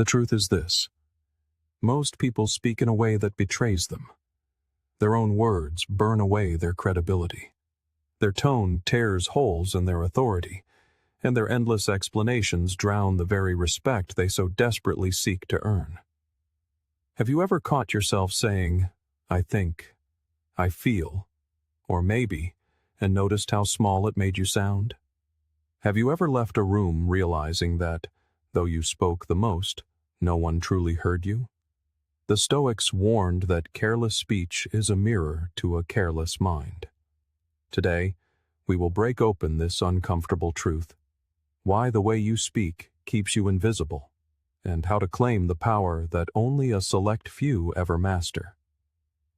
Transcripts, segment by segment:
The truth is this: most people speak in a way that betrays them. Their own words burn away their credibility. Their tone tears holes in their authority, and their endless explanations drown the very respect they so desperately seek to earn. Have you ever caught yourself saying, "I think," "I feel," or "maybe," and noticed how small it made you sound? Have you ever left a room realizing that, though you spoke the most, no one truly heard you? The Stoics warned that careless speech is a mirror to a careless mind. Today, we will break open this uncomfortable truth: why the way you speak keeps you invisible, and how to claim the power that only a select few ever master.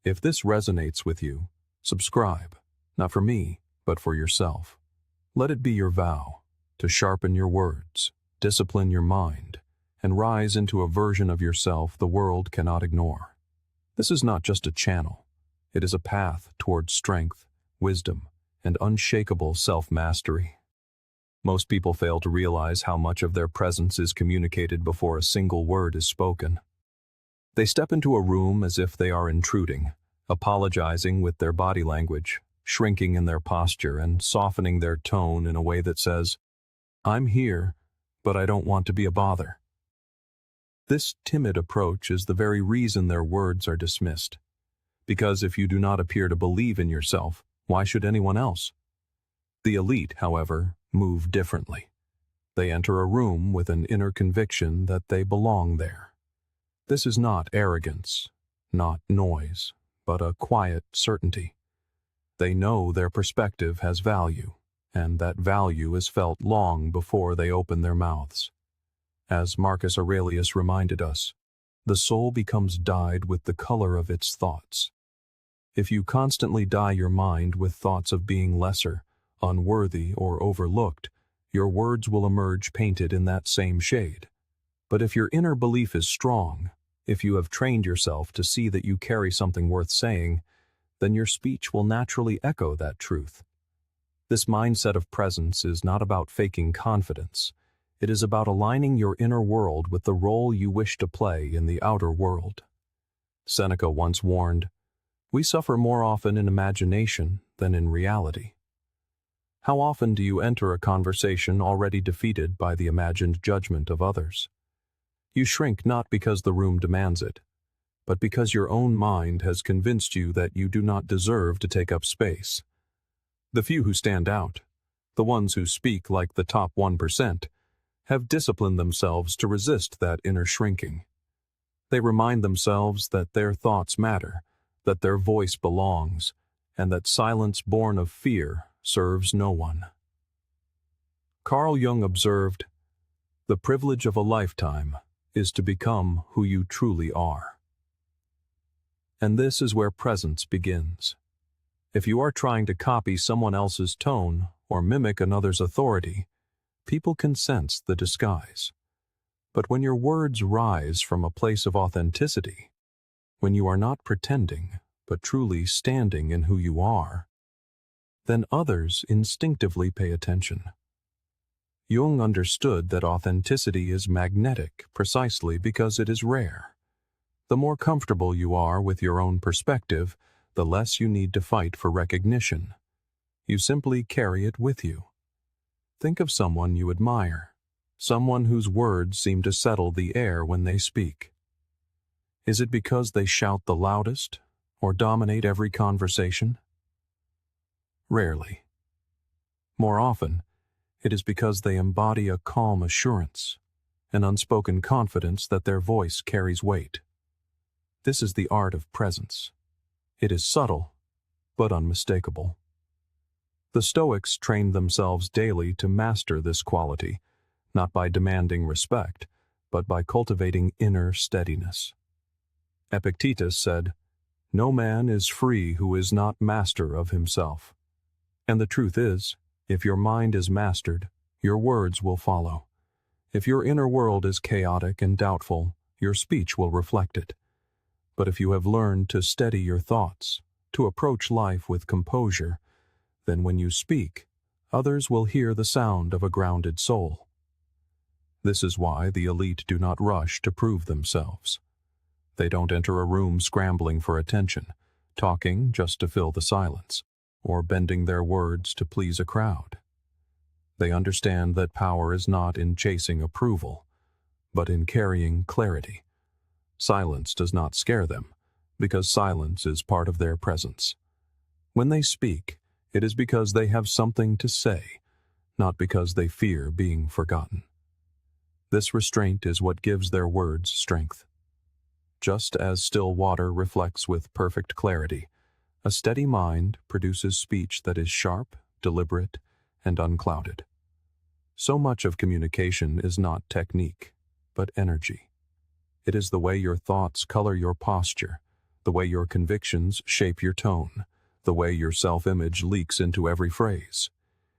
If this resonates with you, subscribe, not for me, but for yourself. Let it be your vow to sharpen your words, discipline your mind, and rise into a version of yourself the world cannot ignore. This is not just a channel. It is a path towards strength, wisdom, and unshakable self-mastery. Most people fail to realize how much of their presence is communicated before a single word is spoken. They step into a room as if they are intruding, apologizing with their body language, shrinking in their posture, and softening their tone in a way that says, "I'm here, but I don't want to be a bother." This timid approach is the very reason their words are dismissed. Because if you do not appear to believe in yourself, why should anyone else? The elite, however, move differently. They enter a room with an inner conviction that they belong there. This is not arrogance, not noise, but a quiet certainty. They know their perspective has value, and that value is felt long before they open their mouths. As Marcus Aurelius reminded us, the soul becomes dyed with the color of its thoughts. If you constantly dye your mind with thoughts of being lesser, unworthy, or overlooked, your words will emerge painted in that same shade. But if your inner belief is strong, if you have trained yourself to see that you carry something worth saying, then your speech will naturally echo that truth. This mindset of presence is not about faking confidence. It is about aligning your inner world with the role you wish to play in the outer world. Seneca once warned, "We suffer more often in imagination than in reality." How often do you enter a conversation already defeated by the imagined judgment of others? You shrink not because the room demands it, but because your own mind has convinced you that you do not deserve to take up space. The few who stand out, the ones who speak like the top 1%, have disciplined themselves to resist that inner shrinking. They remind themselves that their thoughts matter, that their voice belongs, and that silence born of fear serves no one. Carl Jung observed, "The privilege of a lifetime is to become who you truly are." And this is where presence begins. If you are trying to copy someone else's tone or mimic another's authority, people can sense the disguise. But when your words rise from a place of authenticity, when you are not pretending, but truly standing in who you are, then others instinctively pay attention. Jung understood that authenticity is magnetic precisely because it is rare. The more comfortable you are with your own perspective, the less you need to fight for recognition. You simply carry it with you. Think of someone you admire, someone whose words seem to settle the air when they speak. Is it because they shout the loudest or dominate every conversation? Rarely. More often, it is because they embody a calm assurance, an unspoken confidence that their voice carries weight. This is the art of presence. It is subtle, but unmistakable. The Stoics trained themselves daily to master this quality, not by demanding respect, but by cultivating inner steadiness. Epictetus said, "No man is free who is not master of himself." And the truth is, if your mind is mastered, your words will follow. If your inner world is chaotic and doubtful, your speech will reflect it. But if you have learned to steady your thoughts, to approach life with composure, then when you speak, others will hear the sound of a grounded soul. This is why the elite do not rush to prove themselves. They don't enter a room scrambling for attention, talking just to fill the silence, or bending their words to please a crowd. They understand that power is not in chasing approval, but in carrying clarity. Silence does not scare them, because silence is part of their presence. When they speak, it is because they have something to say, not because they fear being forgotten. This restraint is what gives their words strength. Just as still water reflects with perfect clarity, a steady mind produces speech that is sharp, deliberate, and unclouded. So much of communication is not technique, but energy. It is the way your thoughts color your posture, the way your convictions shape your tone, the way your self-image leaks into every phrase.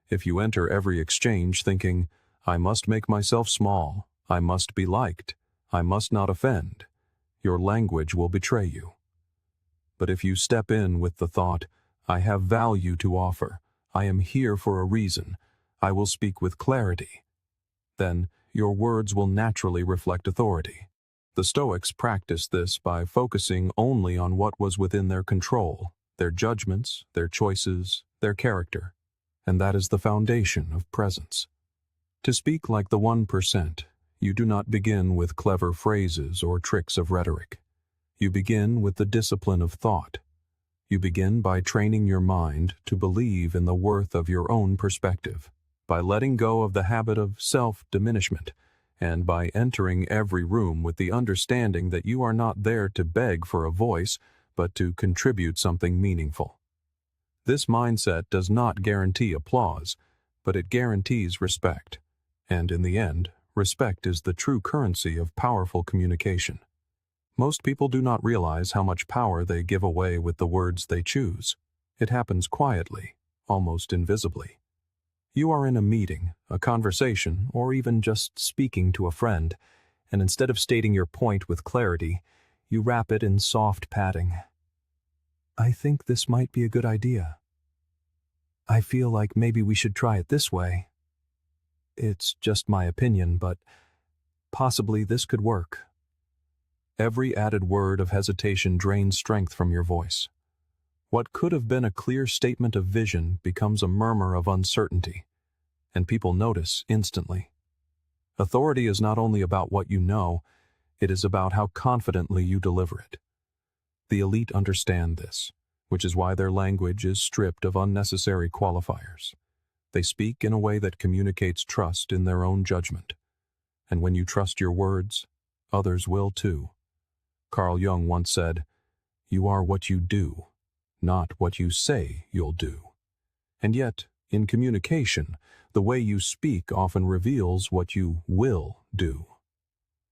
If you enter every exchange thinking, "I must make myself small, I must be liked, I must not offend," your language will betray you. But if you step in with the thought, "I have value to offer, I am here for a reason, I will speak with clarity," then your words will naturally reflect authority. The Stoics practiced this by focusing only on what was within their control, their judgments, their choices, their character, and that is the foundation of presence. To speak like the 1%, you do not begin with clever phrases or tricks of rhetoric. You begin with the discipline of thought. You begin by training your mind to believe in the worth of your own perspective, by letting go of the habit of self-diminishment, and by entering every room with the understanding that you are not there to beg for a voice, but to contribute something meaningful. This mindset does not guarantee applause, but it guarantees respect. And in the end, respect is the true currency of powerful communication. Most people do not realize how much power they give away with the words they choose. It happens quietly, almost invisibly. You are in a meeting, a conversation, or even just speaking to a friend, and instead of stating your point with clarity, you wrap it in soft padding. "I think this might be a good idea. I feel like maybe we should try it this way. It's just my opinion, but possibly this could work." Every added word of hesitation drains strength from your voice. What could have been a clear statement of vision becomes a murmur of uncertainty, and people notice instantly. Authority is not only about what you know, it is about how confidently you deliver it. The elite understand this, which is why their language is stripped of unnecessary qualifiers. They speak in a way that communicates trust in their own judgment. And when you trust your words, others will too. Carl Jung once said, "You are what you do, not what you say you'll do." And yet, in communication, the way you speak often reveals what you will do.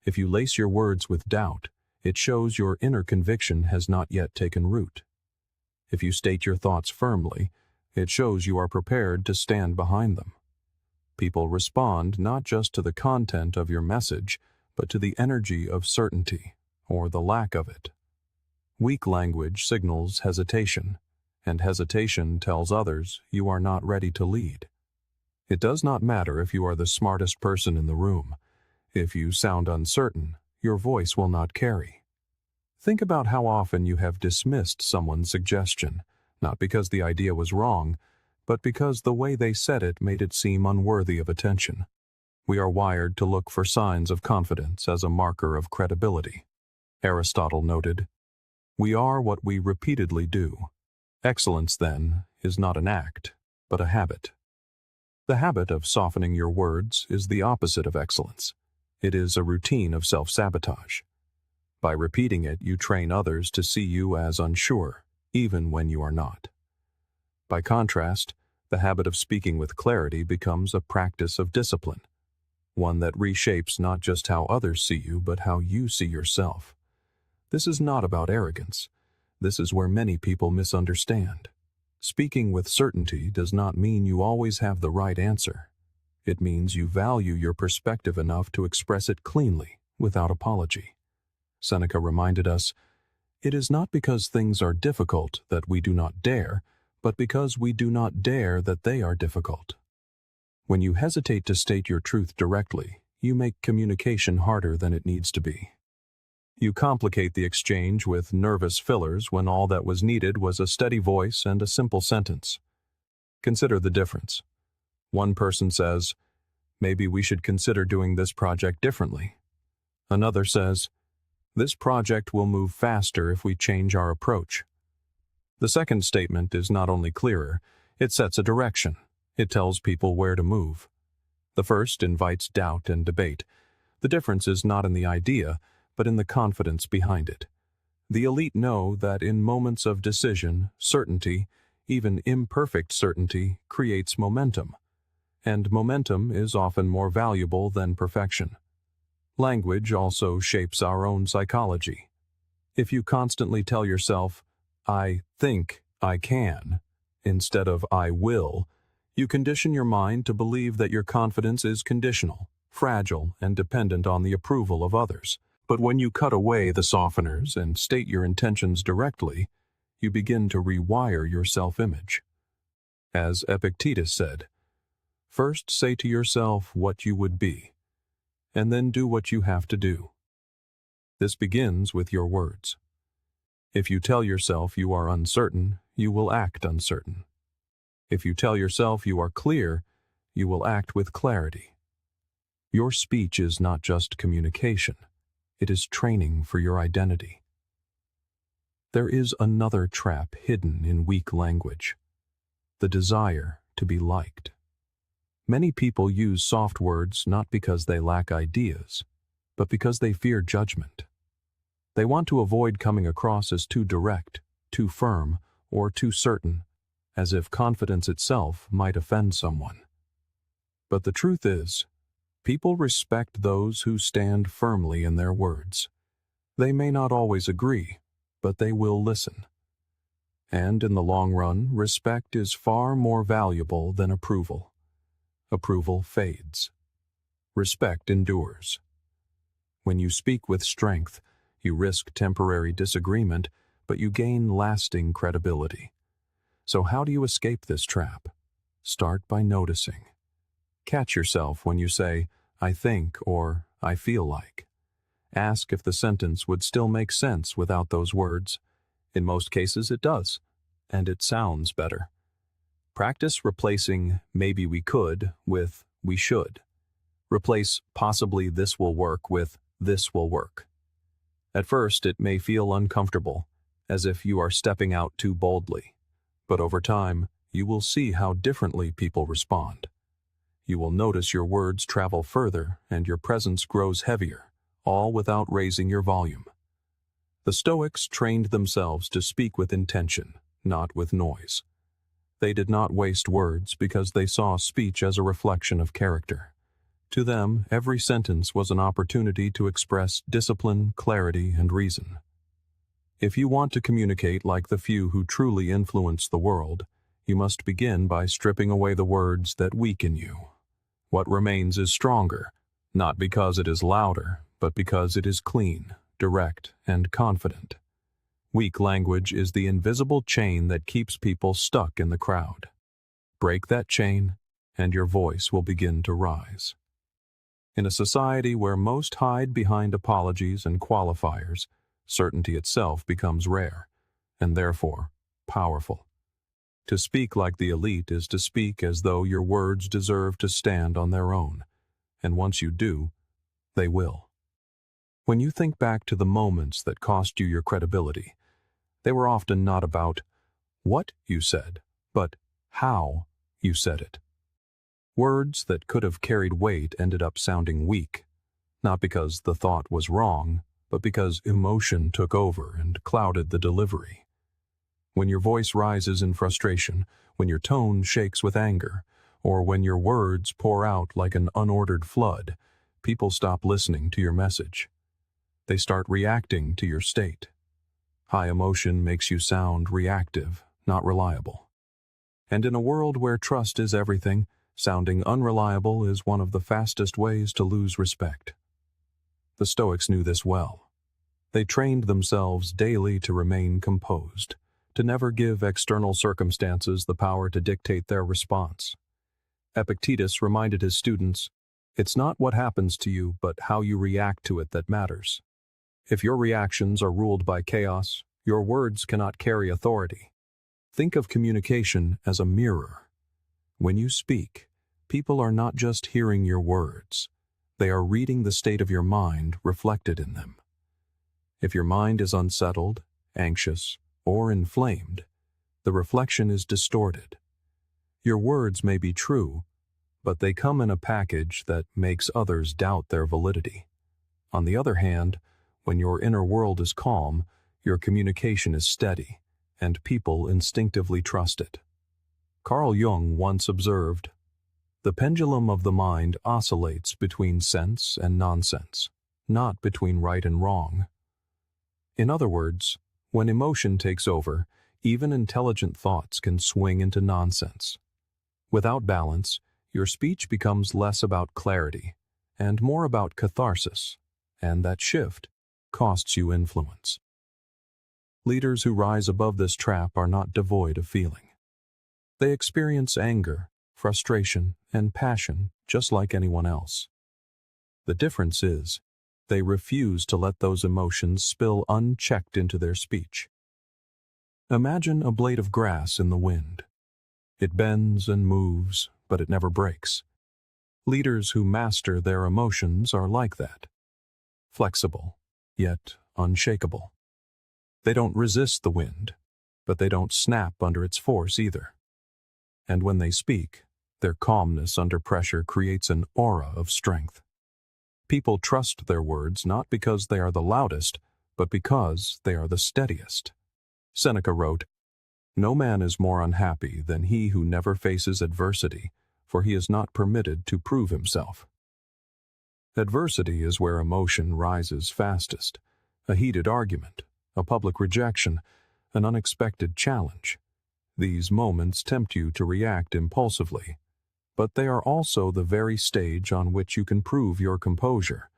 If you lace your words with doubt, it shows your inner conviction has not yet taken root. If you state your thoughts firmly, it shows you are prepared to stand behind them. People respond not just to the content of your message, but to the energy of certainty, or the lack of it. Weak language signals hesitation, and hesitation tells others you are not ready to lead. It does not matter if you are the smartest person in the room. If you sound uncertain, your voice will not carry. Think about how often you have dismissed someone's suggestion, not because the idea was wrong, but because the way they said it made it seem unworthy of attention. We are wired to look for signs of confidence as a marker of credibility. Aristotle noted, "We are what we repeatedly do." Excellence, then, is not an act, but a habit. The habit of softening your words is the opposite of excellence. It is a routine of self-sabotage. By repeating it, you train others to see you as unsure, even when you are not. By contrast, the habit of speaking with clarity becomes a practice of discipline, one that reshapes not just how others see you, but how you see yourself. This is not about arrogance. This is where many people misunderstand. Speaking with certainty does not mean you always have the right answer. It means you value your perspective enough to express it cleanly, without apology. Seneca reminded us, "It is not because things are difficult that we do not dare, but because we do not dare that they are difficult." When you hesitate to state your truth directly, you make communication harder than it needs to be. You complicate the exchange with nervous fillers when all that was needed was a steady voice and a simple sentence. Consider the difference. One person says, "Maybe we should consider doing this project differently." Another says, "This project will move faster if we change our approach." The second statement is not only clearer, it sets a direction. It tells people where to move. The first invites doubt and debate. The difference is not in the idea, but in the confidence behind it. The elite know that in moments of decision, certainty, even imperfect certainty, creates momentum. And momentum is often more valuable than perfection. Language also shapes our own psychology. If you constantly tell yourself, "I think I can," instead of "I will," you condition your mind to believe that your confidence is conditional, fragile, and dependent on the approval of others. But when you cut away the softeners and state your intentions directly, you begin to rewire your self-image. As Epictetus said, "First say to yourself what you would be, and then do what you have to do." This begins with your words. If you tell yourself you are uncertain, you will act uncertain. If you tell yourself you are clear, you will act with clarity. Your speech is not just communication. It is training for your identity. There is another trap hidden in weak language: the desire to be liked. Many people use soft words not because they lack ideas, but because they fear judgment. They want to avoid coming across as too direct, too firm, or too certain, as if confidence itself might offend someone. But the truth is, people respect those who stand firmly in their words. They may not always agree, but they will listen. And in the long run, respect is far more valuable than approval. Approval fades. Respect endures. When you speak with strength, you risk temporary disagreement, but you gain lasting credibility. So how do you escape this trap? Start by noticing. Catch yourself when you say, "I think," or "I feel like." Ask if the sentence would still make sense without those words. In most cases it does, and it sounds better. Practice replacing "maybe we could" with "we should." Replace "possibly this will work" with "this will work." At first it may feel uncomfortable, as if you are stepping out too boldly. But over time, you will see how differently people respond. You will notice your words travel further and your presence grows heavier, all without raising your volume. The Stoics trained themselves to speak with intention, not with noise. They did not waste words because they saw speech as a reflection of character. To them, every sentence was an opportunity to express discipline, clarity, and reason. If you want to communicate like the few who truly influence the world, you must begin by stripping away the words that weaken you. What remains is stronger, not because it is louder, but because it is clean, direct, and confident. Weak language is the invisible chain that keeps people stuck in the crowd. Break that chain, and your voice will begin to rise. In a society where most hide behind apologies and qualifiers, certainty itself becomes rare, and therefore powerful. To speak like the elite is to speak as though your words deserve to stand on their own, and once you do, they will. When you think back to the moments that cost you your credibility, they were often not about what you said, but how you said it. Words that could have carried weight ended up sounding weak, not because the thought was wrong, but because emotion took over and clouded the delivery. When your voice rises in frustration, when your tone shakes with anger, or when your words pour out like an unordered flood, people stop listening to your message. They start reacting to your state. High emotion makes you sound reactive, not reliable. And in a world where trust is everything, sounding unreliable is one of the fastest ways to lose respect. The Stoics knew this well. They trained themselves daily to remain composed, to never give external circumstances the power to dictate their response. Epictetus reminded his students, It's not what happens to you, but how you react to it that matters. If your reactions are ruled by chaos, your words cannot carry authority. Think of communication as a mirror. When you speak, people are not just hearing your words. They are reading the state of your mind reflected in them. If your mind is unsettled, anxious, or inflamed, the reflection is distorted. Your words may be true, but they come in a package that makes others doubt their validity. On the other hand, when your inner world is calm, your communication is steady, and people instinctively trust it. Carl Jung once observed, "The pendulum of the mind oscillates between sense and nonsense, not between right and wrong." In other words, when emotion takes over, even intelligent thoughts can swing into nonsense. Without balance, your speech becomes less about clarity and more about catharsis, and that shift costs you influence. Leaders who rise above this trap are not devoid of feeling. They experience anger, frustration, and passion just like anyone else. The difference is, they refuse to let those emotions spill unchecked into their speech. Imagine a blade of grass in the wind. It bends and moves, but it never breaks. Leaders who master their emotions are like that. Flexible, yet unshakable. They don't resist the wind, but they don't snap under its force either. And when they speak, their calmness under pressure creates an aura of strength. People trust their words not because they are the loudest, but because they are the steadiest. Seneca wrote, "No man is more unhappy than he who never faces adversity, for he is not permitted to prove himself." Adversity is where emotion rises fastest. A heated argument, a public rejection, an unexpected challenge. These moments tempt you to react impulsively, but they are also the very stage on which you can prove your composure.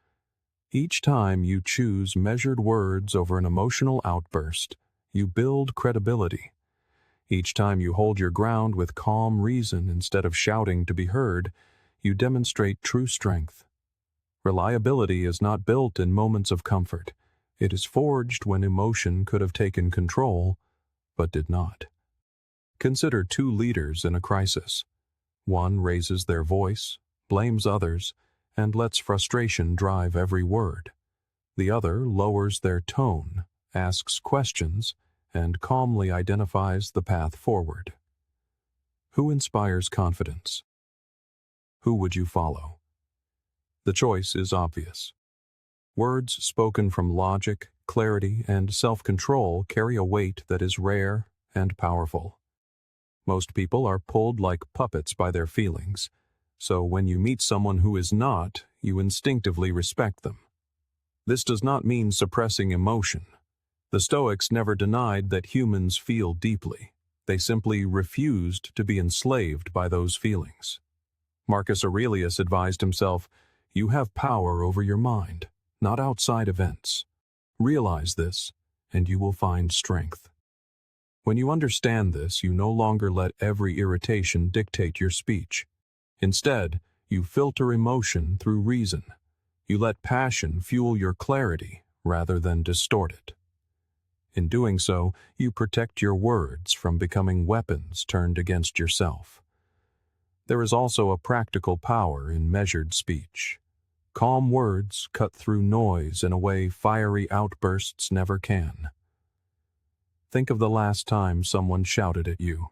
Each time you choose measured words over an emotional outburst, you build credibility. Each time you hold your ground with calm reason instead of shouting to be heard, you demonstrate true strength. Reliability is not built in moments of comfort. It is forged when emotion could have taken control, but did not. Consider two leaders in a crisis. One raises their voice, blames others, and lets frustration drive every word. The other lowers their tone, asks questions, and calmly identifies the path forward. Who inspires confidence? Who would you follow? The choice is obvious. Words spoken from logic, clarity, and self-control carry a weight that is rare and powerful. Most people are pulled like puppets by their feelings, so when you meet someone who is not, you instinctively respect them. This does not mean suppressing emotion. The Stoics never denied that humans feel deeply. They simply refused to be enslaved by those feelings. Marcus Aurelius advised himself, "You have power over your mind, not outside events. Realize this, and you will find strength." When you understand this, you no longer let every irritation dictate your speech. Instead, you filter emotion through reason. You let passion fuel your clarity rather than distort it. In doing so, you protect your words from becoming weapons turned against yourself. There is also a practical power in measured speech. Calm words cut through noise in a way fiery outbursts never can. Think of the last time someone shouted at you.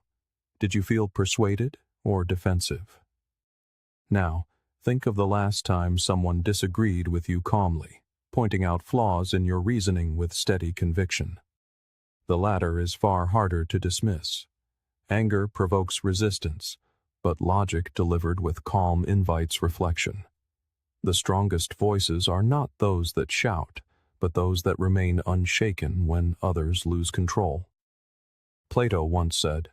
Did you feel persuaded or defensive? Now, think of the last time someone disagreed with you calmly, pointing out flaws in your reasoning with steady conviction. The latter is far harder to dismiss. Anger provokes resistance, but logic delivered with calm invites reflection. The strongest voices are not those that shout, but those that remain unshaken when others lose control. Plato once said,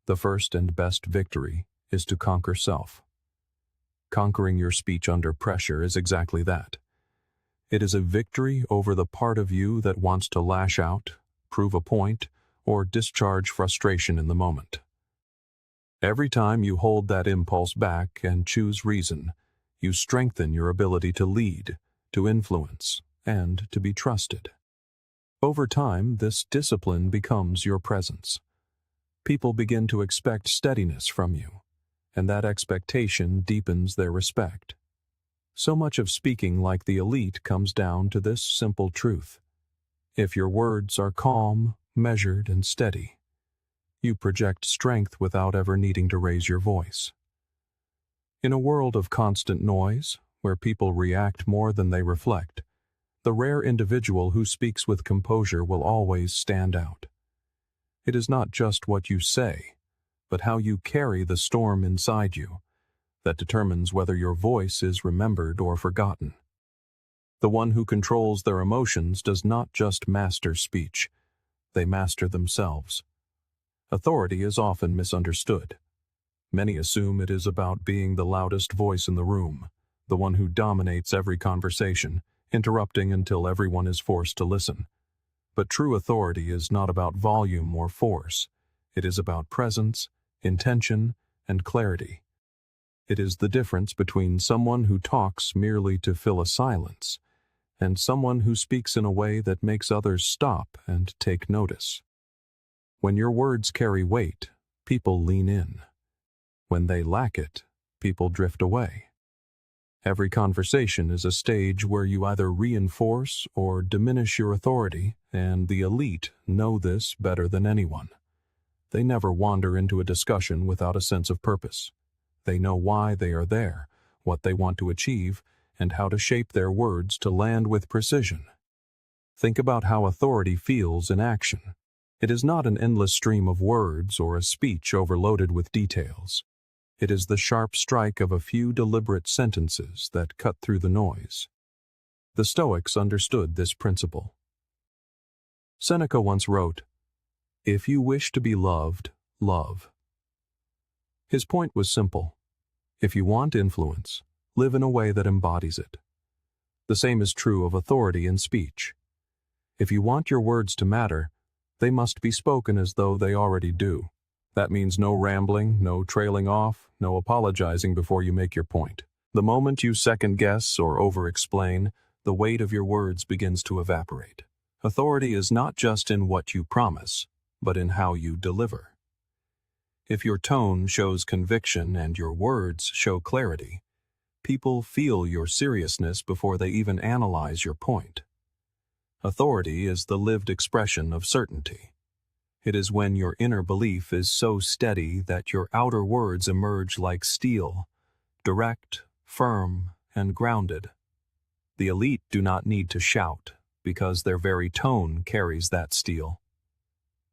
"The first and best victory is to conquer self." Conquering your speech under pressure is exactly that. It is a victory over the part of you that wants to lash out, prove a point, or discharge frustration in the moment. Every time you hold that impulse back and choose reason, You strengthen your ability to lead, to influence, and to be trusted. Over time, this discipline becomes your presence. People begin to expect steadiness from you, and that expectation deepens their respect. So much of speaking like the elite comes down to this simple truth. If your words are calm, measured, and steady, you project strength without ever needing to raise your voice. In a world of constant noise, where people react more than they reflect, the rare individual who speaks with composure will always stand out. It is not just what you say, but how you carry the storm inside you that determines whether your voice is remembered or forgotten. The one who controls their emotions does not just master speech, they master themselves. Authority is often misunderstood. Many assume it is about being the loudest voice in the room, the one who dominates every conversation, interrupting until everyone is forced to listen. But true authority is not about volume or force. It is about presence, intention, and clarity. It is the difference between someone who talks merely to fill a silence and someone who speaks in a way that makes others stop and take notice. When your words carry weight, people lean in. When they lack it, people drift away. Every conversation is a stage where you either reinforce or diminish your authority, and the elite know this better than anyone. They never wander into a discussion without a sense of purpose. They know why they are there, what they want to achieve, and how to shape their words to land with precision. Think about how authority feels in action. It is not an endless stream of words or a speech overloaded with details. It is the sharp strike of a few deliberate sentences that cut through the noise. The Stoics understood this principle. Seneca once wrote, "If you wish to be loved, love." His point was simple. If you want influence, live in a way that embodies it. The same is true of authority in speech. If you want your words to matter, they must be spoken as though they already do. That means no rambling, no trailing off, no apologizing before you make your point. The moment you second-guess or over-explain, the weight of your words begins to evaporate. Authority is not just in what you promise, but in how you deliver. If your tone shows conviction and your words show clarity, people feel your seriousness before they even analyze your point. Authority is the lived expression of certainty. It is when your inner belief is so steady that your outer words emerge like steel, direct, firm, and grounded. The elite do not need to shout, because their very tone carries that steel.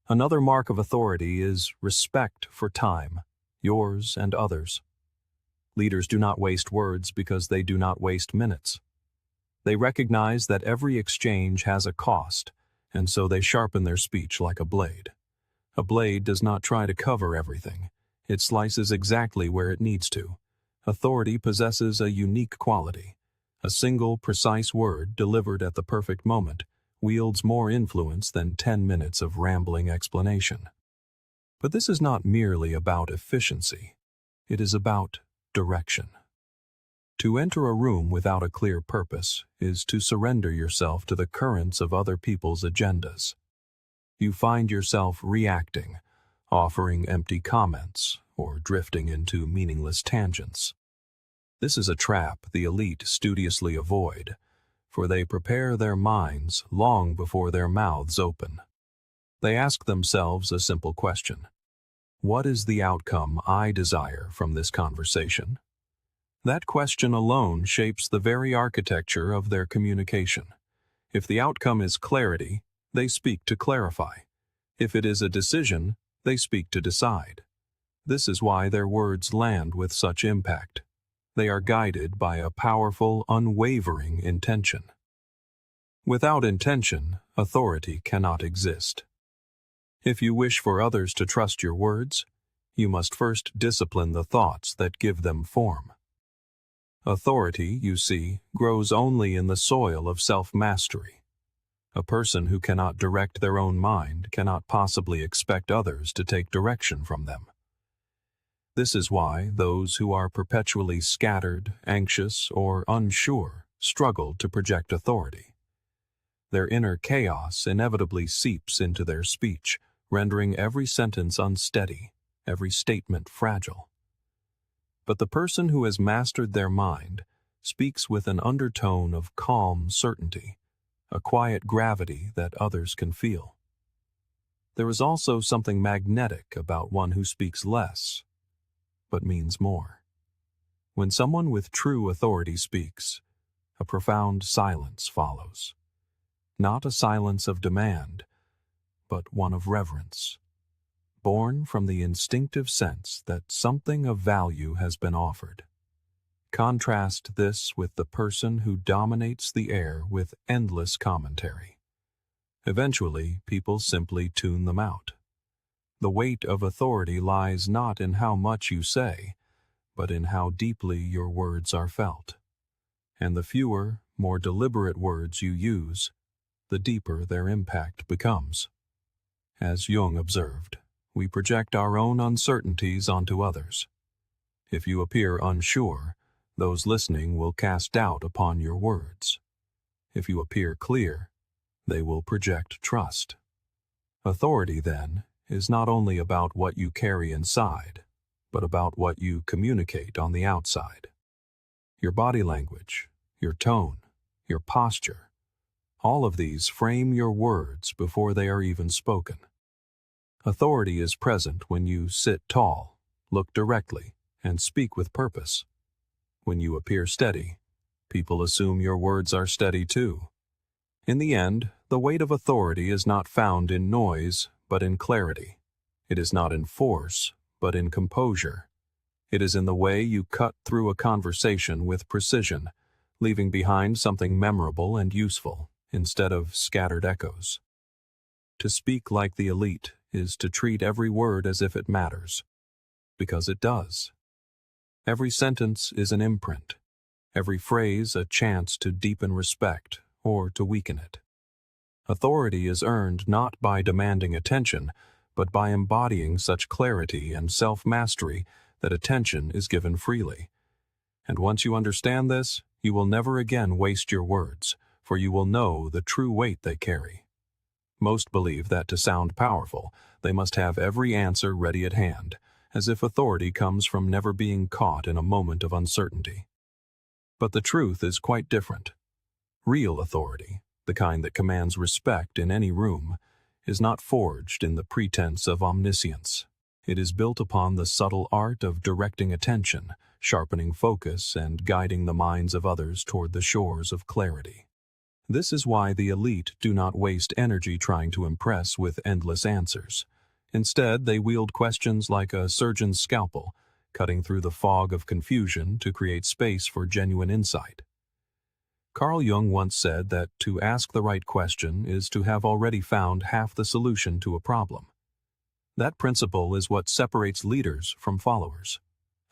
Another mark of authority is respect for time, yours and others. Leaders do not waste words because they do not waste minutes. They recognize that every exchange has a cost, and so they sharpen their speech like a blade. A blade does not try to cover everything. It slices exactly where it needs to. Authority possesses a unique quality. A single, precise word delivered at the perfect moment wields more influence than 10 minutes of rambling explanation. But this is not merely about efficiency. It is about direction. To enter a room without a clear purpose is to surrender yourself to the currents of other people's agendas. You find yourself reacting, offering empty comments, or drifting into meaningless tangents. This is a trap the elite studiously avoid, for they prepare their minds long before their mouths open. They ask themselves a simple question: what is the outcome I desire from this conversation? That question alone shapes the very architecture of their communication. If the outcome is clarity, they speak to clarify. If it is a decision, they speak to decide. This is why their words land with such impact. They are guided by a powerful, unwavering intention. Without intention, authority cannot exist. If you wish for others to trust your words, you must first discipline the thoughts that give them form. Authority, you see, grows only in the soil of self-mastery. A person who cannot direct their own mind cannot possibly expect others to take direction from them. This is why those who are perpetually scattered, anxious, or unsure struggle to project authority. Their inner chaos inevitably seeps into their speech, rendering every sentence unsteady, every statement fragile. But the person who has mastered their mind speaks with an undertone of calm certainty, a quiet gravity that others can feel. There is also something magnetic about one who speaks less, but means more. When someone with true authority speaks, a profound silence follows. Not a silence of demand, but one of reverence, born from the instinctive sense that something of value has been offered. Contrast this with the person who dominates the air with endless commentary. Eventually, people simply tune them out. The weight of authority lies not in how much you say, but in how deeply your words are felt. And the fewer, more deliberate words you use, the deeper their impact becomes. As Jung observed, we project our own uncertainties onto others. If you appear unsure, those listening will cast doubt upon your words. If you appear clear, they will project trust. Authority, then, is not only about what you carry inside, but about what you communicate on the outside. Your body language, your tone, your posture, all of these frame your words before they are even spoken. Authority is present when you sit tall, look directly, and speak with purpose. When you appear steady, people assume your words are steady too. In the end, the weight of authority is not found in noise, but in clarity. It is not in force, but in composure. It is in the way you cut through a conversation with precision, leaving behind something memorable and useful, instead of scattered echoes. To speak like the elite is to treat every word as if it matters, because it does. Every sentence is an imprint, every phrase a chance to deepen respect or to weaken it. Authority is earned not by demanding attention, but by embodying such clarity and self-mastery that attention is given freely. And once you understand this, you will never again waste your words, for you will know the true weight they carry. Most believe that to sound powerful, they must have every answer ready at hand, as if authority comes from never being caught in a moment of uncertainty. But the truth is quite different. Real authority, the kind that commands respect in any room, is not forged in the pretense of omniscience. It is built upon the subtle art of directing attention, sharpening focus, and guiding the minds of others toward the shores of clarity. This is why the elite do not waste energy trying to impress with endless answers. Instead, they wield questions like a surgeon's scalpel, cutting through the fog of confusion to create space for genuine insight. Carl Jung once said that to ask the right question is to have already found half the solution to a problem. That principle is what separates leaders from followers.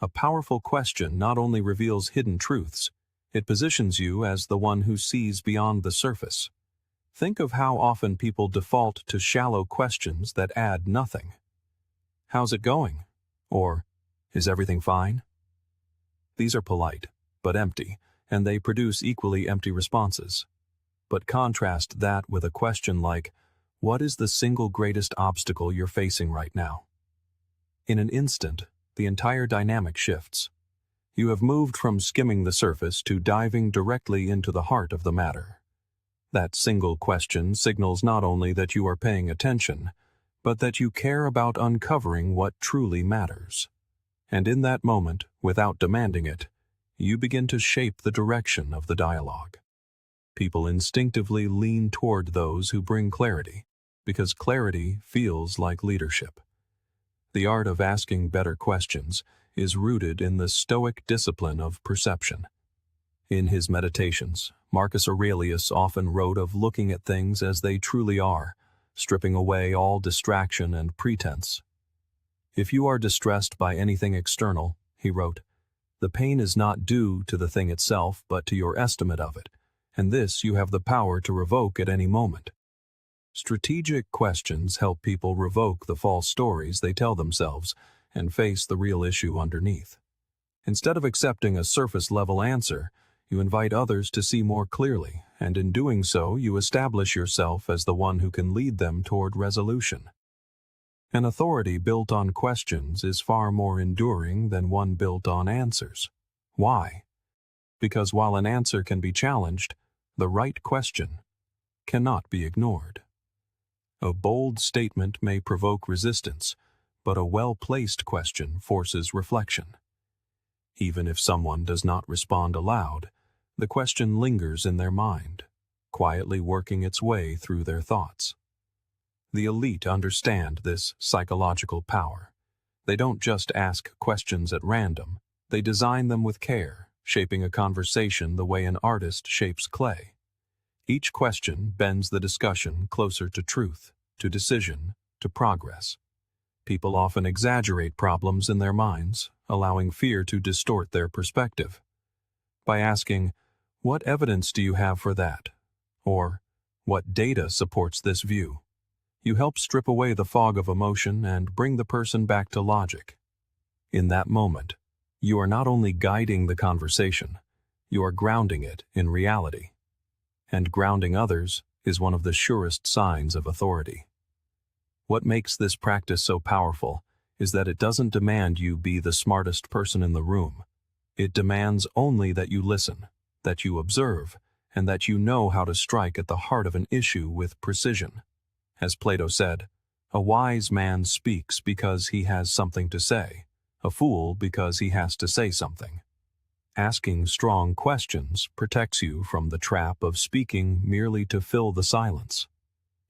A powerful question not only reveals hidden truths, it positions you as the one who sees beyond the surface. Think of how often people default to shallow questions that add nothing. How's it going? Or, is everything fine? These are polite, but empty, and they produce equally empty responses. But contrast that with a question like, what is the single greatest obstacle you're facing right now? In an instant, the entire dynamic shifts. You have moved from skimming the surface to diving directly into the heart of the matter. That single question signals not only that you are paying attention, but that you care about uncovering what truly matters. And in that moment, without demanding it, you begin to shape the direction of the dialogue. People instinctively lean toward those who bring clarity, because clarity feels like leadership. The art of asking better questions is rooted in the Stoic discipline of perception. In his meditations, Marcus Aurelius often wrote of looking at things as they truly are, stripping away all distraction and pretense. If you are distressed by anything external, he wrote, the pain is not due to the thing itself but to your estimate of it, and this you have the power to revoke at any moment. Strategic questions help people revoke the false stories they tell themselves and face the real issue underneath. Instead of accepting a surface-level answer, you invite others to see more clearly, and in doing so, you establish yourself as the one who can lead them toward resolution. An authority built on questions is far more enduring than one built on answers. Why? Because while an answer can be challenged, the right question cannot be ignored. A bold statement may provoke resistance, but a well-placed question forces reflection. Even if someone does not respond aloud, the question lingers in their mind, quietly working its way through their thoughts. The elite understand this psychological power. They don't just ask questions at random, they design them with care, shaping a conversation the way an artist shapes clay. Each question bends the discussion closer to truth, to decision, to progress. People often exaggerate problems in their minds, allowing fear to distort their perspective. By asking, "What evidence do you have for that?" or "What data supports this view?" you help strip away the fog of emotion and bring the person back to logic. In that moment, you are not only guiding the conversation, you are grounding it in reality. And grounding others is one of the surest signs of authority. What makes this practice so powerful is that it doesn't demand you be the smartest person in the room. It demands only that you listen, that you observe, and that you know how to strike at the heart of an issue with precision. As Plato said, "A wise man speaks because he has something to say, a fool because he has to say something." Asking strong questions protects you from the trap of speaking merely to fill the silence.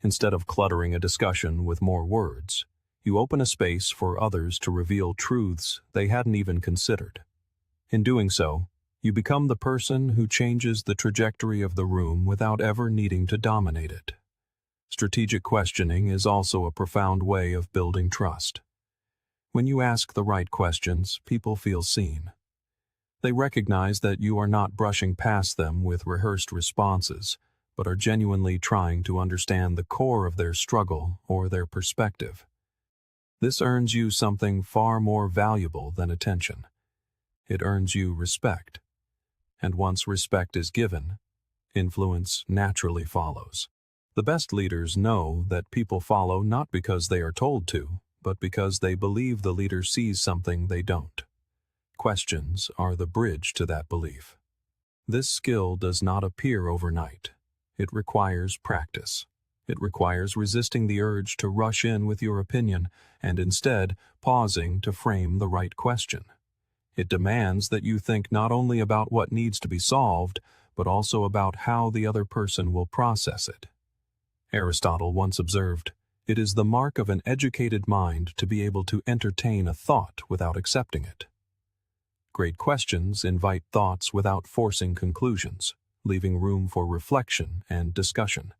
Instead of cluttering a discussion with more words, you open a space for others to reveal truths they hadn't even considered. In doing so, you become the person who changes the trajectory of the room without ever needing to dominate it. Strategic questioning is also a profound way of building trust. When you ask the right questions, people feel seen. They recognize that you are not brushing past them with rehearsed responses, but are genuinely trying to understand the core of their struggle or their perspective. This earns you something far more valuable than attention. It earns you respect. And once respect is given, influence naturally follows. The best leaders know that people follow not because they are told to, but because they believe the leader sees something they don't. Questions are the bridge to that belief. This skill does not appear overnight. It requires practice. It requires resisting the urge to rush in with your opinion and instead pausing to frame the right question. It demands that you think not only about what needs to be solved, but also about how the other person will process it. Aristotle once observed, "It is the mark of an educated mind to be able to entertain a thought without accepting it." Great questions invite thoughts without forcing conclusions, leaving room for reflection and discussion.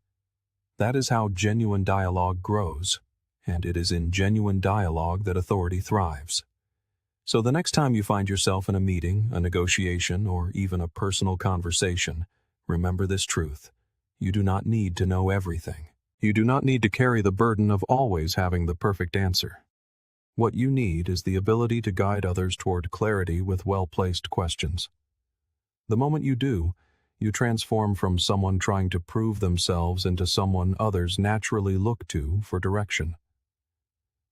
That is how genuine dialogue grows, and it is in genuine dialogue that authority thrives. So the next time you find yourself in a meeting, a negotiation, or even a personal conversation, remember this truth. You do not need to know everything. You do not need to carry the burden of always having the perfect answer. What you need is the ability to guide others toward clarity with well-placed questions. The moment you do, you transform from someone trying to prove themselves into someone others naturally look to for direction.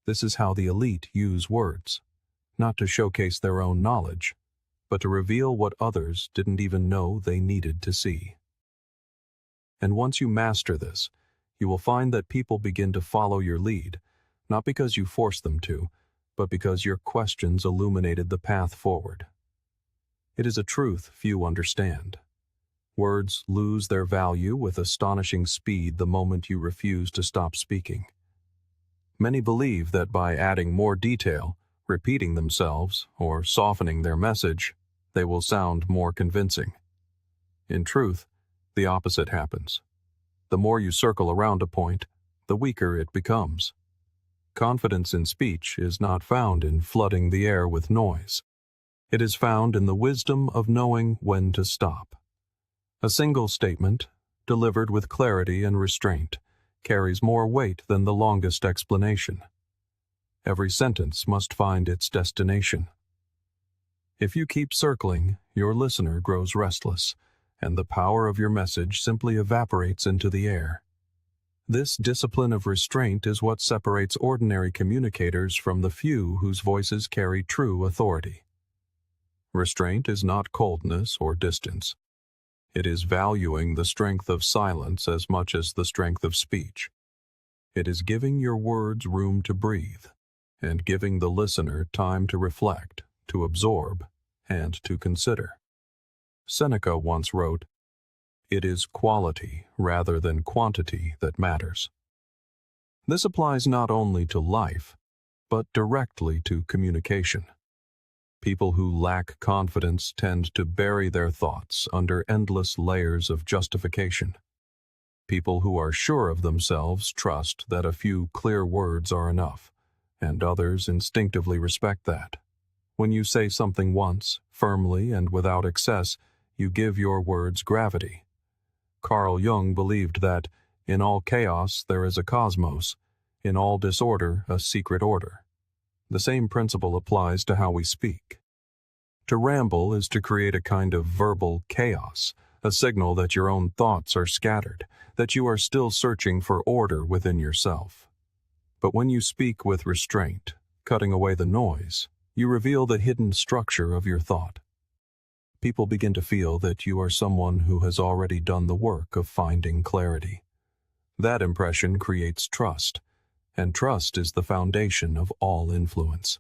This is how the elite use words, not to showcase their own knowledge, but to reveal what others didn't even know they needed to see. And once you master this, you will find that people begin to follow your lead, not because you forced them to, but because your questions illuminated the path forward. It is a truth few understand. Words lose their value with astonishing speed the moment you refuse to stop speaking. Many believe that by adding more detail, repeating themselves, or softening their message, they will sound more convincing. In truth, the opposite happens. The more you circle around a point, the weaker it becomes. Confidence in speech is not found in flooding the air with noise. It is found in the wisdom of knowing when to stop. A single statement, delivered with clarity and restraint, carries more weight than the longest explanation. Every sentence must find its destination. If you keep circling, your listener grows restless, and the power of your message simply evaporates into the air. This discipline of restraint is what separates ordinary communicators from the few whose voices carry true authority. Restraint is not coldness or distance. It is valuing the strength of silence as much as the strength of speech. It is giving your words room to breathe, and giving the listener time to reflect, to absorb, and to consider. Seneca once wrote, "It is quality rather than quantity that matters." This applies not only to life, but directly to communication. People who lack confidence tend to bury their thoughts under endless layers of justification. People who are sure of themselves trust that a few clear words are enough, and others instinctively respect that. When you say something once, firmly and without excess, you give your words gravity. Carl Jung believed that, in all chaos there is a cosmos, in all disorder a secret order. The same principle applies to how we speak. To ramble is to create a kind of verbal chaos, a signal that your own thoughts are scattered, that you are still searching for order within yourself. But when you speak with restraint, cutting away the noise, you reveal the hidden structure of your thought. People begin to feel that you are someone who has already done the work of finding clarity. That impression creates trust, and trust is the foundation of all influence.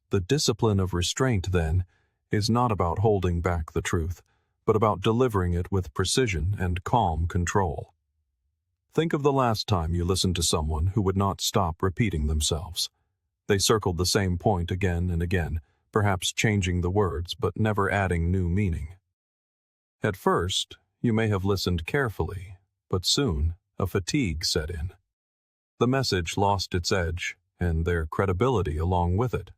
The discipline of restraint, then, is not about holding back the truth, but about delivering it with precision and calm control. Think of the last time you listened to someone who would not stop repeating themselves. They circled the same point again and again, perhaps changing the words but never adding new meaning. At first, you may have listened carefully, but soon a fatigue set in. The message lost its edge, and their credibility along with it.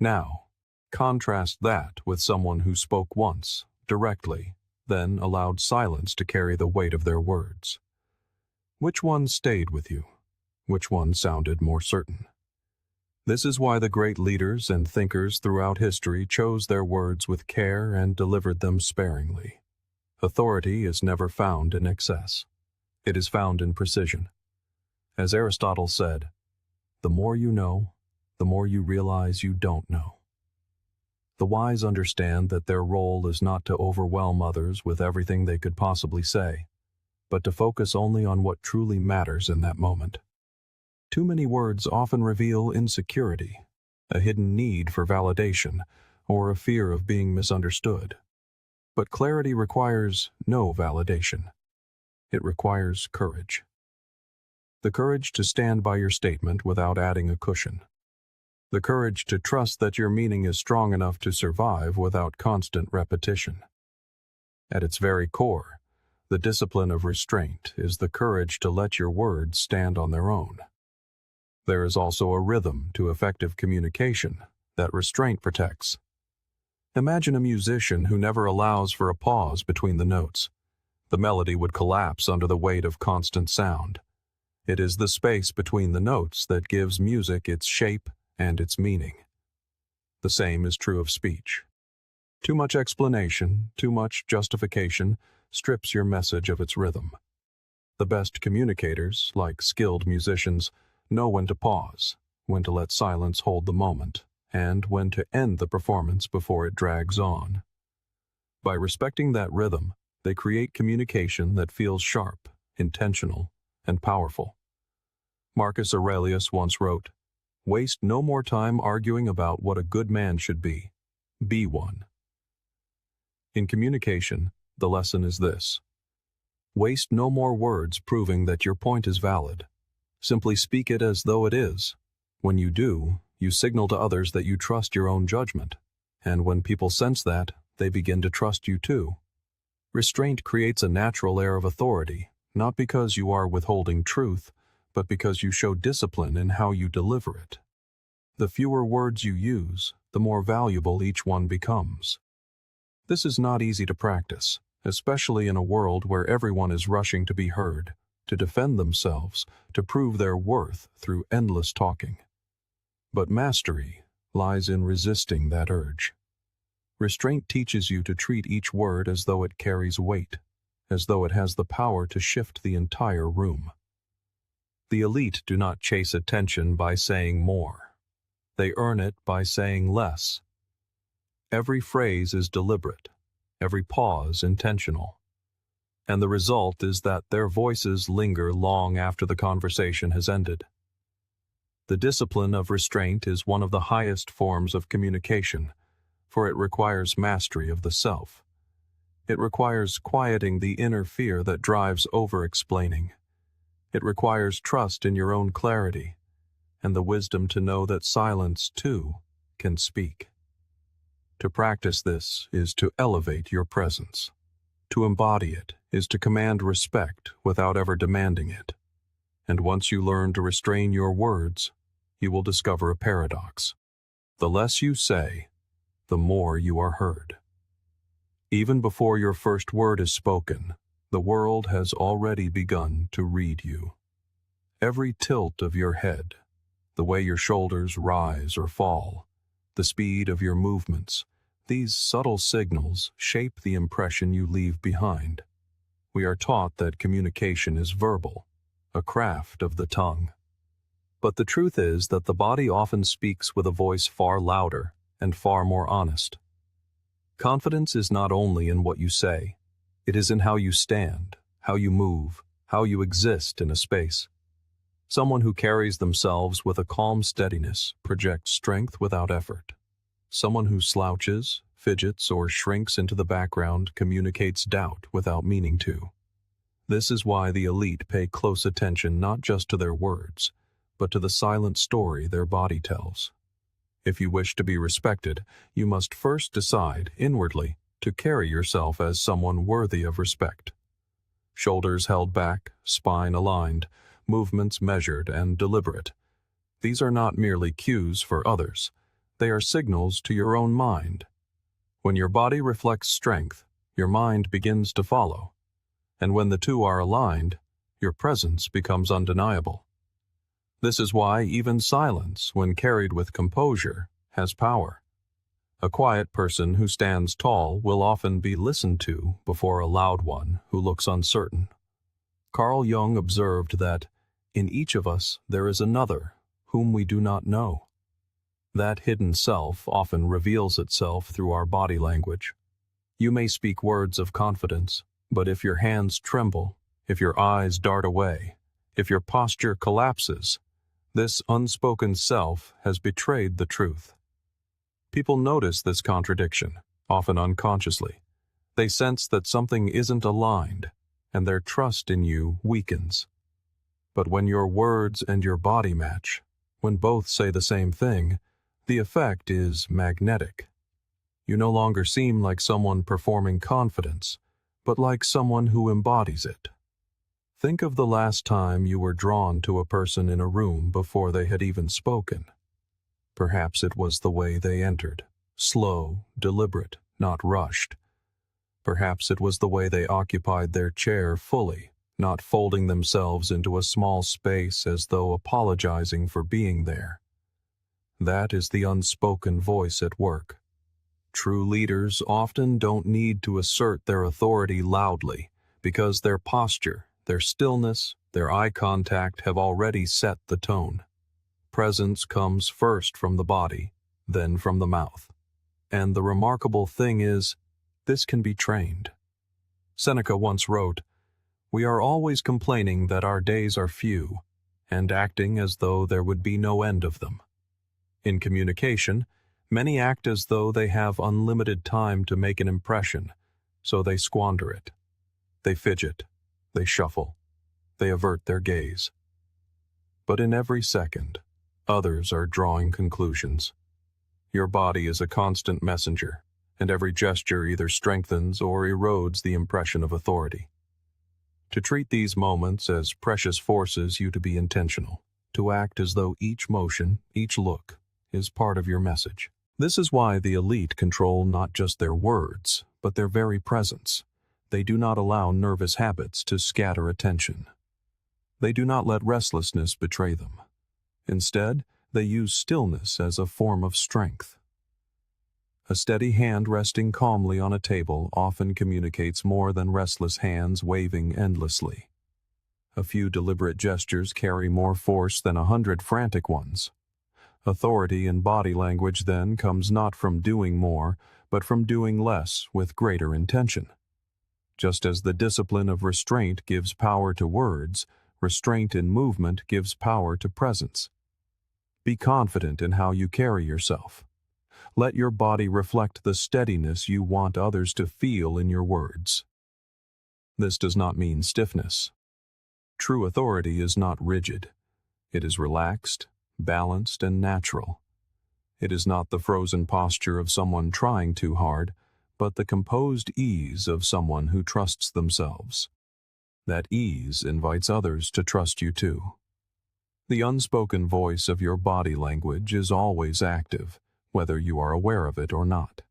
Now, contrast that with someone who spoke once, directly, then allowed silence to carry the weight of their words. Which one stayed with you? Which one sounded more certain? This is why the great leaders and thinkers throughout history chose their words with care and delivered them sparingly. Authority is never found in excess. It is found in precision. As Aristotle said, "The more you know, the more you realize you don't know." The wise understand that their role is not to overwhelm others with everything they could possibly say, but to focus only on what truly matters in that moment. Too many words often reveal insecurity, a hidden need for validation, or a fear of being misunderstood. But clarity requires no validation. It requires courage. The courage to stand by your statement without adding a cushion. The courage to trust that your meaning is strong enough to survive without constant repetition. At its very core, the discipline of restraint is the courage to let your words stand on their own. There is also a rhythm to effective communication that restraint protects. Imagine a musician who never allows for a pause between the notes. The melody would collapse under the weight of constant sound. It is the space between the notes that gives music its shape and its meaning. The same is true of speech. Too much explanation, too much justification, strips your message of its rhythm. The best communicators, like skilled musicians, know when to pause, when to let silence hold the moment, and when to end the performance before it drags on. By respecting that rhythm, they create communication that feels sharp, intentional, and powerful. Marcus Aurelius once wrote, "Waste no more time arguing about what a good man should be. Be one." In communication, the lesson is this: waste no more words proving that your point is valid. Simply speak it as though it is. When you do, you signal to others that you trust your own judgment, and when people sense that, they begin to trust you too. Restraint creates a natural air of authority, not because you are withholding truth, but because you show discipline in how you deliver it. The fewer words you use, the more valuable each one becomes. This is not easy to practice, especially in a world where everyone is rushing to be heard, to defend themselves, to prove their worth through endless talking. But mastery lies in resisting that urge. Restraint teaches you to treat each word as though it carries weight, as though it has the power to shift the entire room. The elite do not chase attention by saying more. They earn it by saying less. Every phrase is deliberate, every pause intentional. And the result is that their voices linger long after the conversation has ended. The discipline of restraint is one of the highest forms of communication, for it requires mastery of the self. It requires quieting the inner fear that drives over-explaining. It requires trust in your own clarity, and the wisdom to know that silence, too, can speak. To practice this is to elevate your presence. To embody it is to command respect without ever demanding it. And once you learn to restrain your words, you will discover a paradox. The less you say, the more you are heard. Even before your first word is spoken, the world has already begun to read you. Every tilt of your head, the way your shoulders rise or fall, the speed of your movements, these subtle signals shape the impression you leave behind. We are taught that communication is verbal, a craft of the tongue. But the truth is that the body often speaks with a voice far louder and far more honest. Confidence is not only in what you say, it is in how you stand, how you move, how you exist in a space. Someone who carries themselves with a calm steadiness projects strength without effort. Someone who slouches, fidgets, or shrinks into the background communicates doubt without meaning to. This is why the elite pay close attention not just to their words, but to the silent story their body tells. If you wish to be respected, you must first decide, inwardly, to carry yourself as someone worthy of respect. Shoulders held back, spine aligned, movements measured and deliberate. These are not merely cues for others. They are signals to your own mind. When your body reflects strength, your mind begins to follow. And when the two are aligned, your presence becomes undeniable. This is why even silence, when carried with composure, has power. A quiet person who stands tall will often be listened to before a loud one who looks uncertain. Carl Jung observed that, in each of us there is another whom we do not know. That hidden self often reveals itself through our body language. You may speak words of confidence, but if your hands tremble, if your eyes dart away, if your posture collapses, this unspoken self has betrayed the truth. People notice this contradiction, often unconsciously. They sense that something isn't aligned, and their trust in you weakens. But when your words and your body match, when both say the same thing, the effect is magnetic. You no longer seem like someone performing confidence, but like someone who embodies it. Think of the last time you were drawn to a person in a room before they had even spoken. Perhaps it was the way they entered, slow, deliberate, not rushed. Perhaps it was the way they occupied their chair fully, not folding themselves into a small space as though apologizing for being there. That is the unspoken voice at work. True leaders often don't need to assert their authority loudly, because their posture, their stillness, their eye contact have already set the tone. Presence comes first from the body, then from the mouth. And the remarkable thing is, this can be trained. Seneca once wrote, "We are always complaining that our days are few, and acting as though there would be no end of them." In communication, many act as though they have unlimited time to make an impression, so they squander it. They fidget, they shuffle, they avert their gaze. But in every second, others are drawing conclusions. Your body is a constant messenger, and every gesture either strengthens or erodes the impression of authority. To treat these moments as precious forces you to be intentional, to act as though each motion, each look, is part of your message. This is why the elite control not just their words, but their very presence. They do not allow nervous habits to scatter attention. They do not let restlessness betray them. Instead, They use stillness as a form of strength. A steady hand resting calmly on a table often communicates more than restless hands waving endlessly. A few deliberate gestures carry more force than 100 frantic ones. Authority in body language then comes not from doing more, but from doing less with greater intention. Just as the discipline of restraint gives power to words, restraint in movement gives power to presence. Be confident in how you carry yourself. Let your body reflect the steadiness you want others to feel in your words. This does not mean stiffness. True authority is not rigid. It is relaxed, balanced, and natural. It is not the frozen posture of someone trying too hard, but the composed ease of someone who trusts themselves. That ease invites others to trust you too. The unspoken voice of your body language is always active, whether you are aware of it or not.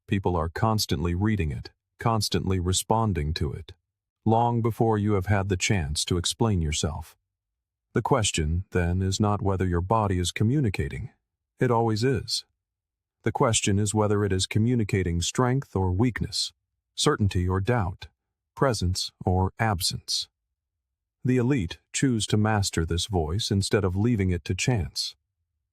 People are constantly reading it, constantly responding to it, long before you have had the chance to explain yourself. The question, then, is not whether your body is communicating. It always is. The question is whether it is communicating strength or weakness, certainty or doubt, presence or absence. The elite choose to master this voice instead of leaving it to chance.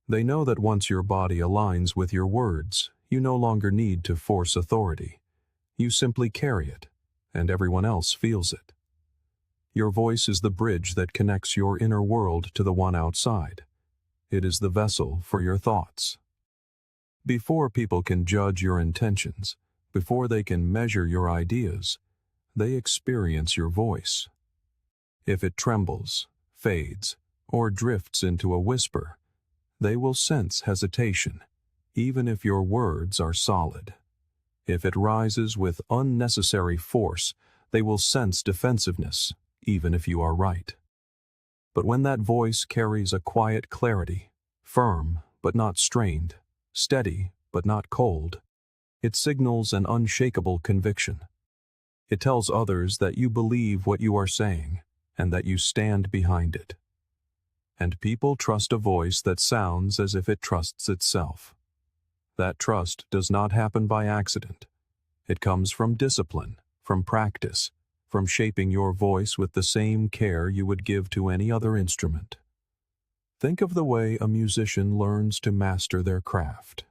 They know that once your body aligns with your words, you no longer need to force authority. You simply carry it, and everyone else feels it. Your voice is the bridge that connects your inner world to the one outside. It is the vessel for your thoughts. Before people can judge your intentions, before they can measure your ideas, they experience your voice. If it trembles, fades, or drifts into a whisper, they will sense hesitation, even if your words are solid. If it rises with unnecessary force, they will sense defensiveness, even if you are right. But when that voice carries a quiet clarity, firm but not strained, steady but not cold, it signals an unshakable conviction. It tells others that you believe what you are saying, and that you stand behind it. And people trust a voice that sounds as if it trusts itself. That trust does not happen by accident. It comes from discipline, from practice, from shaping your voice with the same care you would give to any other instrument. Think of the way a musician learns to master their craft.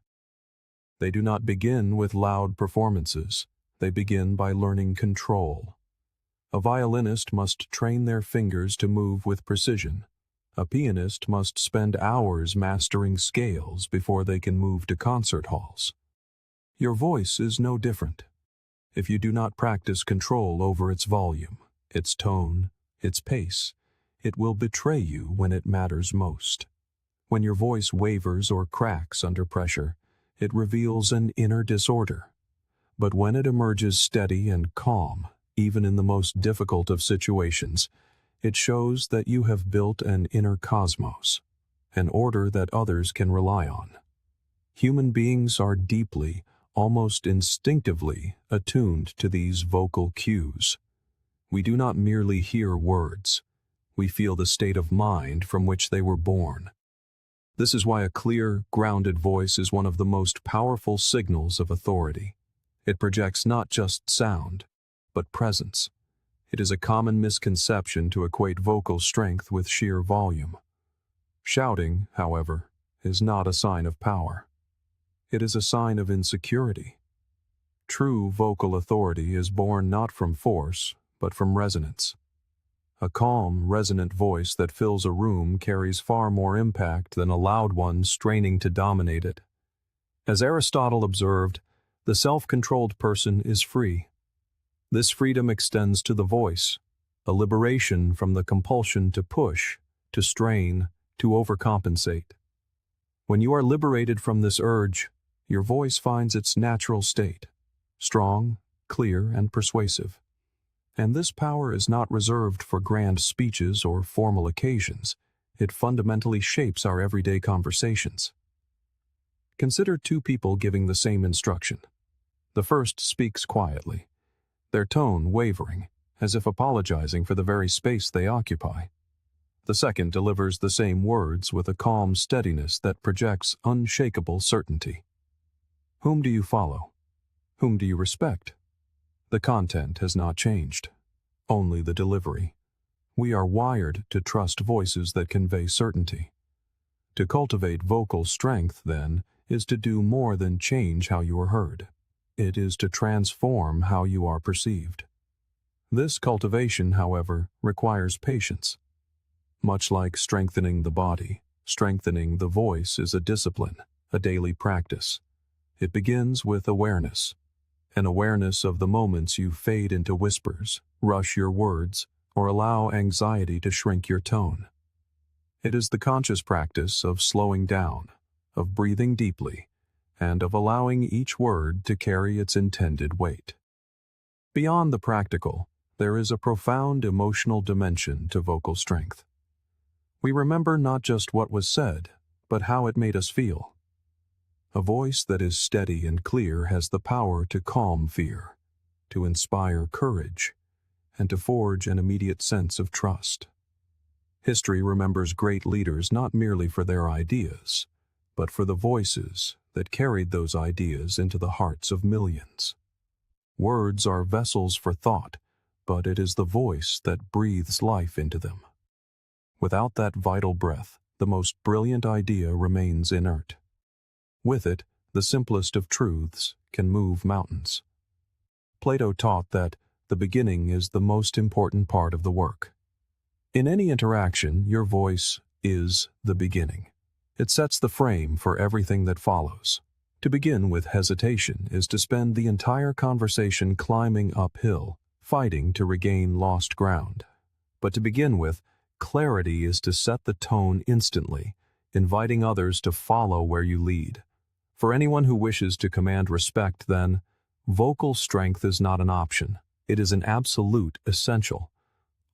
They do not begin with loud performances. They begin by learning control. A violinist must train their fingers to move with precision. A pianist must spend hours mastering scales before they can move to concert halls. Your voice is no different. If you do not practice control over its volume, its tone, its pace, it will betray you when it matters most. When your voice wavers or cracks under pressure, it reveals an inner disorder. But when it emerges steady and calm, even in the most difficult of situations, it shows that you have built an inner cosmos, an order that others can rely on. Human beings are deeply, almost instinctively, attuned to these vocal cues. We do not merely hear words. We feel the state of mind from which they were born. This is why a clear, grounded voice is one of the most powerful signals of authority. It projects not just sound, but presence. It is a common misconception to equate vocal strength with sheer volume. Shouting, however, is not a sign of power. It is a sign of insecurity. True vocal authority is born not from force, but from resonance. A calm, resonant voice that fills a room carries far more impact than a loud one straining to dominate it. As Aristotle observed, the self-controlled person is free. This freedom extends to the voice, a liberation from the compulsion to push, to strain, to overcompensate. When you are liberated from this urge, your voice finds its natural state, strong, clear, and persuasive. And this power is not reserved for grand speeches or formal occasions. It fundamentally shapes our everyday conversations. Consider two people giving the same instruction. The first speaks quietly, their tone wavering, as if apologizing for the very space they occupy. The second delivers the same words with a calm steadiness that projects unshakable certainty. Whom do you follow? Whom do you respect? The content has not changed, only the delivery. We are wired to trust voices that convey certainty. To cultivate vocal strength, then, is to do more than change how you are heard. It is to transform how you are perceived. This cultivation, however, requires patience. Much like strengthening the body, strengthening the voice is a discipline, a daily practice. It begins with awareness, an awareness of the moments you fade into whispers, rush your words, or allow anxiety to shrink your tone. It is the conscious practice of slowing down, of breathing deeply, and of allowing each word to carry its intended weight. Beyond the practical, there is a profound emotional dimension to vocal strength. We remember not just what was said, but how it made us feel. A voice that is steady and clear has the power to calm fear, to inspire courage, and to forge an immediate sense of trust. History remembers great leaders not merely for their ideas, but for the voices that carried those ideas into the hearts of millions. Words are vessels for thought, but it is the voice that breathes life into them. Without that vital breath, the most brilliant idea remains inert. With it, the simplest of truths can move mountains. Plato taught that the beginning is the most important part of the work. In any interaction, your voice is the beginning. It sets the frame for everything that follows. To begin with hesitation is to spend the entire conversation climbing uphill, fighting to regain lost ground. But to begin with, clarity is to set the tone instantly, inviting others to follow where you lead. For anyone who wishes to command respect, then, vocal strength is not an option. It is an absolute essential.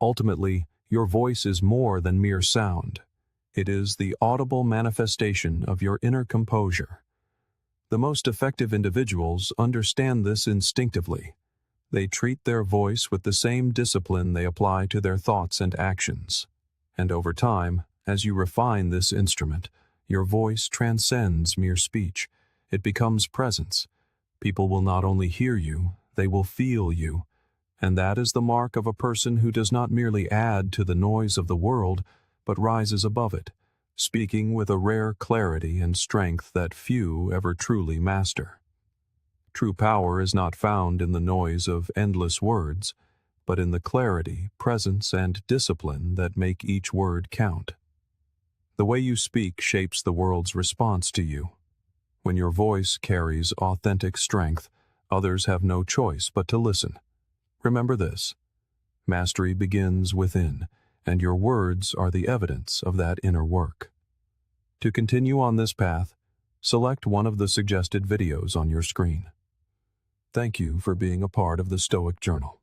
Ultimately, your voice is more than mere sound. It is the audible manifestation of your inner composure. The most effective individuals understand this instinctively. They treat their voice with the same discipline they apply to their thoughts and actions. And over time, as you refine this instrument, your voice transcends mere speech. It becomes presence. People will not only hear you, they will feel you. And that is the mark of a person who does not merely add to the noise of the world, but rises above it, speaking with a rare clarity and strength that few ever truly master. True power is not found in the noise of endless words, but in the clarity, presence, and discipline that make each word count. The way you speak shapes the world's response to you. When your voice carries authentic strength, others have no choice but to listen. Remember this: mastery begins within, and your words are the evidence of that inner work. To continue on this path, select one of the suggested videos on your screen. Thank you for being a part of the Stoic Journal.